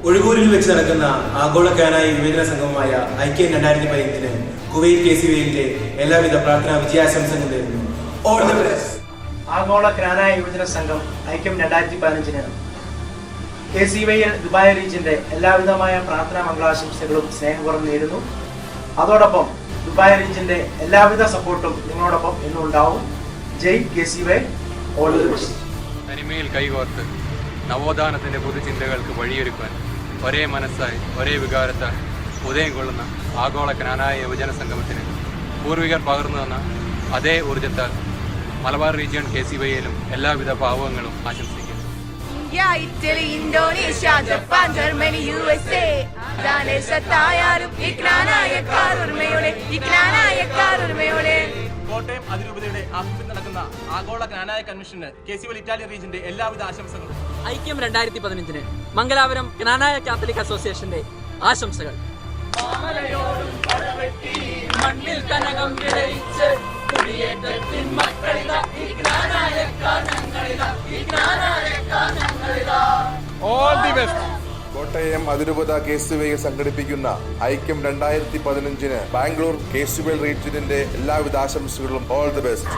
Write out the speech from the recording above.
ഒഴുകൂരിൽ വെച്ച് നടക്കുന്ന ആഗോള കാനായി വിവേചന സംഘമായ ഐക്യം 2015 കുവൈറ്റ് KCVയിലെ എല്ലാവിധ പ്രാർത്ഥനാ വിജയാശംസകൾ നേരുന്നു. All the best. ആഗോള കാനായി യുവജന സംഘം ഐക്യം 2015 KCVയിൽ ദുബായ് റീജിയന്റെ എല്ലാവിധമായ പ്രാർത്ഥനാ മംഗളാശംസകളും സ്നേഹപൂർവ്വം നേരുന്നു. അതോടൊപ്പം ദുബായ് റീജിയന്റെ എല്ലാവിധ സപ്പോർട്ടും നിങ്ങളോടൊപ്പം എന്നും ഉണ്ടാവും. ജയ് KCV. All the best. തനിമയിൽ കൈകോർത്ത് നവോത്ഥാനത്തിന്റെ പുതുചിന്തകൾക്ക് വഴിയൊരുക്കാൻ ഒരേ മനസ്സായി ഒരേ വികാരത്താൽ ഉദയം കൊള്ളുന്ന ആഗോള കാനായി യുവജന സംഗമത്തിന് പൂർവികർ പകർന്നു തന്ന അതേ ഊർജ്ജത്താൽ മലബാർ റീജിയൺ KCVയിലും എല്ലാവിധ ഭാവങ്ങളും ആശംസിക്കുന്നു. India, Italy, Indonesia, Japan, Germany, USA Kottayam അതിരൂപതയുടെ ആഭിമുഖ്യത്തിൽ നടക്കുന്ന ആഗോള കാനായ കൺവെൻഷന് KCV ഇറ്റാലിയൻ റീജിയന്റെ എല്ലാവിധ ആശംസകളും. ഐക്യം 2015 മംഗലാപുരം കാനായ കാത്തലിക് അസോസിയേഷന്റെ ആശംസകൾ. മണ്ണിൽ കനകം വിളയിച്ച് കുടിയേറ്റത്തിൻ മക്കളിതാ ഈ ഓൾ ദി ബെസ്റ്റ്. കോട്ടയം അതിരൂപത KCVയിൽ സംഘടിപ്പിക്കുന്ന ഐക്യം 2015 ബാംഗ്ലൂർ KCV റീജിയനിന്റെ എല്ലാവിധ ആശംസകളും. All the best.